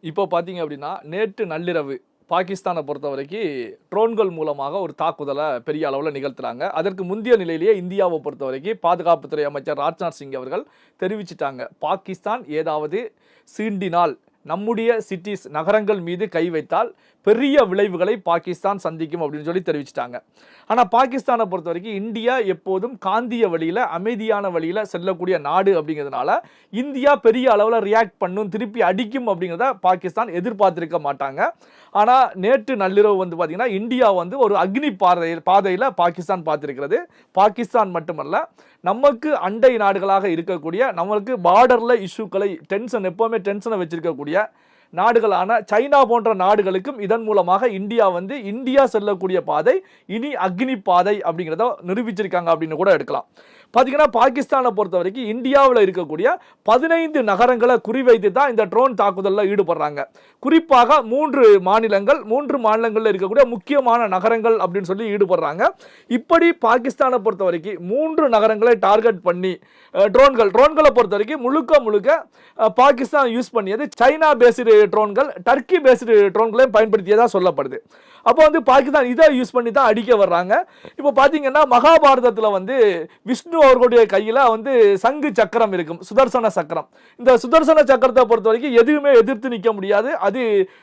இப்போ பார்த்தீங்க அப்படின்னா, நேற்று நள்ளிரவு பாகிஸ்தானை பொறுத்தவரைக்கும் ட்ரோன்கள் மூலமாக ஒரு தாக்குதலை பெரிய அளவில் நிகழ்த்துறாங்க. அதற்கு முந்தைய நிலையிலேயே இந்தியாவை பொறுத்தவரைக்கும் பாதுகாப்புத்துறை அமைச்சர் ராஜ்நாத் சிங் அவர்கள் தெரிவிச்சிட்டாங்க. பாகிஸ்தான் ஏதாவது சீண்டினால், நம்முடைய சிட்டிஸ் நகரங்கள் மீது கை வைத்தால் பெரிய விளைவுகளை பாகிஸ்தான் சந்திக்கும் அப்படின்னு சொல்லி தெரிவிச்சிட்டாங்க. ஆனால் பாகிஸ்தானை பொறுத்த வரைக்கும் இந்தியா எப்போதும் காந்திய வழியில், அமைதியான வழியில் செல்லக்கூடிய நாடு அப்படிங்கிறதுனால இந்தியா பெரிய அளவில் ரியாக்ட் பண்ணும், திருப்பி அடிக்கும் அப்படிங்கிறத பாகிஸ்தான் எதிர்பார்த்திருக்க மாட்டாங்க. ஆனால் நேற்று நள்ளிரவு வந்து பார்த்தீங்கன்னா இந்தியா வந்து ஒரு அக்னி பாதையில் பாகிஸ்தான் பார்த்திருக்கிறது. பாகிஸ்தான் மட்டுமல்ல, நமக்கு அண்டை நாடுகளாக இருக்கக்கூடிய, நம்மளுக்கு பார்டரில் இஷ்யூக்களை எப்போவுமே டென்ஷனை வச்சிருக்கக்கூடிய நாடுகளான சைனா போன்ற நாடுகளுக்கும் இதன் மூலமாக இந்தியா செல்லக்கூடிய பாதை இனி அக்னி பாதை அப்படிங்கிறத நிரூபிச்சிருக்காங்க அப்படின்னு கூட எடுக்கலாம். பார்த்தீங்கன்னா பாகிஸ்தானை பொறுத்த வரைக்கும் இந்தியாவில் இருக்கக்கூடிய 15 நகரங்களை குறிவைத்து தான் இந்த ட்ரோன் தாக்குதலில் ஈடுபடுறாங்க. குறிப்பாக 3 மாநிலங்களில் இருக்கக்கூடிய முக்கியமான நகரங்கள் அப்படின்னு சொல்லி ஈடுபடுறாங்க. இப்படி பாகிஸ்தானை பொறுத்த வரைக்கும் 3 நகரங்களை டார்கெட் பண்ணி ட்ரோன்களை பொறுத்த வரைக்கும் முழுக்க பாகிஸ்தான் யூஸ் பண்ணியது சைனா பேஸ்டு ட்ரோன்கள், டர்க்கி பேஸ்டு ட்ரோன்களையும் பயன்படுத்தியதாக சொல்லப்படுது. அப்போ வந்து பாகிஸ்தான் இதை யூஸ் பண்ணி தான் அடிக்க வர்றாங்க. இப்போ பார்த்தீங்கன்னா மகாபாரதத்தில் வந்து விஷ்ணு அவர்களுடைய கையில் வந்து சங்கு சக்கரம் இருக்கும், சுதர்சன சக்கரம். இந்த சுதர்சன சக்கரத்தை பொறுத்த வரைக்கும் எதுவுமே எதிர்த்து நிற்க முடியாது. அது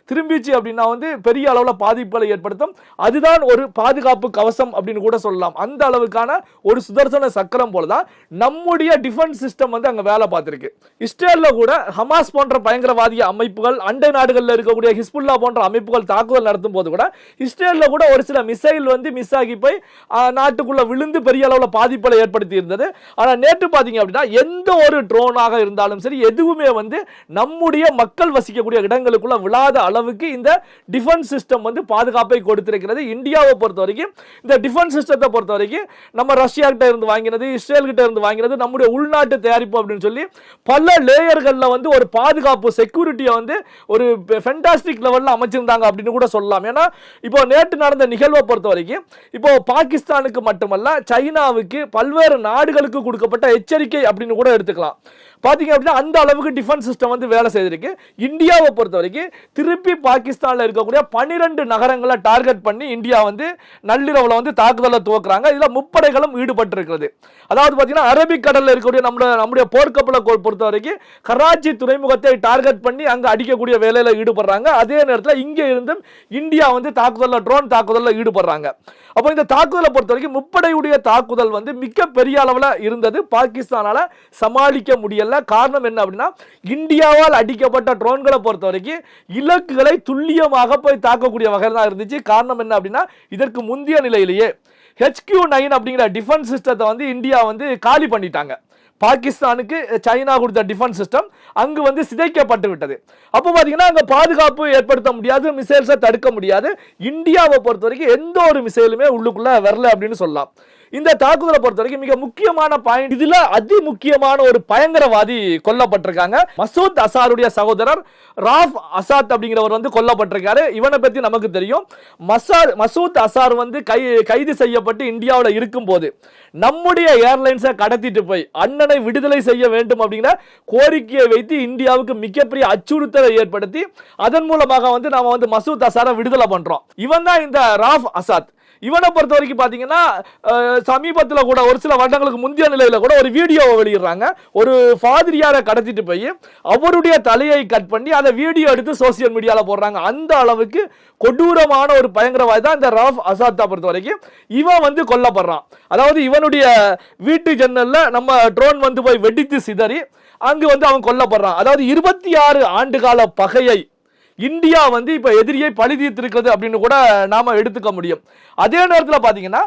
திரும்பிச்சு அப்படின்னா வந்து பெரிய அளவில் பாதிப்புகளை ஏற்படுத்தும். அதுதான் ஒரு பாதுகாப்பு கவசம் அப்படின்னு கூட சொல்லலாம். அந்த அளவுக்கான ஒரு சுதர்சன சக்கரம் போல தான் நம்முடைய டிஃபென்ஸ் சிஸ்டம் வந்து அங்கே வேலை பார்த்துருக்கு. இஸ்ரேலில் கூட ஹமாஸ் போன்ற பயங்கரவாதிய அமைப்புகள், அண்டை நாடுகளில் இருக்கக்கூடிய ஹிஸ்புல்லா போன்ற அமைப்புகள் தாக்குதல் நடத்தும் போது கூட இஸ்ரேலில் கூட ஒரு சில மிசைல் வந்து மிஸ் ஆகி போய் நாட்டுக்குள்ள விழுந்து பெரிய அளவில் பாதிப்புகளை ஏற்படுத்தி இருந்தது. ஆனால் நேற்று பார்த்தீங்க அப்படின்னா எந்த ஒரு ட்ரோனாக இருந்தாலும் சரி, எதுவுமே வந்து நம்முடைய மக்கள் வசிக்கக்கூடிய இடங்களுக்குள்ள விழாத அளவுக்கு இந்த டிஃபென்ஸ் சிஸ்டம் வந்து பாதுகாப்பை கொடுத்திருக்கிறது. இந்தியாவை பொறுத்த வரைக்கும் இந்த டிஃபென்ஸ் சிஸ்டத்தை பொறுத்த வரைக்கும் நம்ம ரஷ்யா கிட்ட இருந்து வாங்கினது, இஸ்ரேல் கிட்ட இருந்து வாங்கினது, நம்முடைய உள்நாட்டு தயாரிப்பு அப்படின்னு சொல்லி பல லேயர்களில் வந்து ஒரு பாதுகாப்பு செக்யூரிட்டியை வந்து ஒரு ஃபென்டாஸ்டிக் லெவலில் அமைச்சிருந்தாங்க அப்படின்னு கூட சொல்லலாம். ஏன்னா இப்போ நேற்று நடந்த நிகழ்வை பொறுத்த வரைக்கும் இப்போ பாகிஸ்தானுக்கு மட்டுமல்ல, சைனாவுக்கு, பல்வேறு நாடுகளுக்கு கொடுக்கப்பட்ட எச்சரிக்கை அப்படின்னு கூட எடுத்துக்கலாம். பார்த்தீங்க அப்படின்னா அந்த அளவுக்கு டிஃபென்ஸ் சிஸ்டம் வந்து வேலை செய்திருக்கு. இந்தியாவை பொறுத்த வரைக்கும் திருப்பி பாகிஸ்தானில் இருக்கக்கூடிய 12 நகரங்களை டார்கெட் பண்ணி இந்தியா வந்து நள்ளிரவில் வந்து தாக்குதலை துவக்குறாங்க. இதில் முப்படைகளும் ஈடுபட்டு இருக்கிறது. அதாவது பார்த்தீங்கன்னா அரபிக் கடலில் இருக்கக்கூடிய நம்முடைய போர்க்கப்பலை பொறுத்த வரைக்கும் கராச்சி துறைமுகத்தை டார்கெட் பண்ணி அங்கே அடிக்கக்கூடிய வேலையில் ஈடுபடுறாங்க. அதே நேரத்தில் இங்கே இருந்தும் இந்தியா வந்து ட்ரோன் தாக்குதலில் ஈடுபடுறாங்க. அப்போ இந்த தாக்குதலை பொறுத்த வரைக்கும் முப்படையுடைய தாக்குதல் வந்து மிக பெரிய அளவில் இருந்தது. பாகிஸ்தானால சமாளிக்க முடியல. காரணம் என்ன அப்படின்னா, இந்தியாவால் அடிக்கப்பட்ட ட்ரோன்களை பொறுத்த வரைக்கும் இலக்குகளை துல்லியமாக போய் தாக்கக்கூடிய வகையில் தான் இருந்துச்சு. காரணம் என்ன அப்படின்னா, இதற்கு முந்தைய நிலையிலேயே HQ-9 அப்படிங்கிற டிஃபென்ஸ் சிஸ்டத்தை வந்து இந்தியா வந்து காலி பண்ணிட்டாங்க. பாகிஸ்தானுக்கு சைனா கொடுத்த டிஃபென்ஸ் சிஸ்டம் அங்கு வந்து சிதைக்கப்பட்டு விட்டது. அப்போ பார்த்தீங்கன்னா அங்கே பாதுகாப்பு ஏற்படுத்த முடியாது, மிசைல்ஸை தடுக்க முடியாது. இந்தியாவை பொறுத்த வரைக்கும் எந்த ஒரு மிசைலுமே உள்ளுக்குள்ள வரல அப்படின்னு சொல்லலாம். இந்த தாக்குதலை பொறுத்த வரைக்கும் மிக முக்கியமான பாயிண்ட், இதுல அதி முக்கியமான ஒரு பயங்கரவாதி கொல்லப்பட்டிருக்காங்க. மசூத் அசாருடைய சகோதரர் ராஃப் அசாத் அப்படிங்கிறவர் வந்து கொல்லப்பட்டிருக்காரு. இவனை பத்தி நமக்கு தெரியும். மசூத் அசார் வந்து கைது செய்யப்பட்டு இந்தியாவில் இருக்கும் போது நம்முடைய ஏர்லைன்ஸை கடத்திட்டு போய் அண்ணனை விடுதலை செய்ய வேண்டும் அப்படிங்கிற கோரிக்கையை வைத்து இந்தியாவுக்கு மிகப்பெரிய அச்சுறுத்தலை ஏற்படுத்தி அதன் மூலமாக வந்து நாம வந்து மசூத் அசாரை விடுதலை பண்றோம். இவன் தான் இந்த ராஃப் அசாத். இவனை பொறுத்த வரைக்கும் பார்த்தீங்கன்னா சமீபத்தில் கூட ஒரு சில வருடங்களுக்கு முந்தைய நிலையில் கூட ஒரு வீடியோவை வெளியிடுறாங்க. ஒரு ஃபாதிரியாரை கடத்திட்டு போய் அவருடைய தலையை கட் பண்ணி அதை வீடியோ எடுத்து சோசியல் மீடியாவில் போடுறாங்க. அந்த அளவுக்கு கொடூரமான ஒரு பயங்கரவாதி தான் இந்த ராஃப் அசாத்தை பொறுத்த வரைக்கும். இவன் வந்து கொல்லப்படுறான். அதாவது இவனுடைய வீட்டு ஜன்னல்ல நம்ம ட்ரோன் வந்து போய் வெடித்து சிதறி அங்கு வந்து அவன் கொல்லப்படுறான். அதாவது 26 ஆண்டுகால பகையை இந்தியா வந்து இப்ப எதிரியை பழி தீர்த்திருக்கிறது அப்படின்னு கூட நாம எடுத்துக்க முடியும். அதே நேரத்தில் பாத்தீங்கன்னா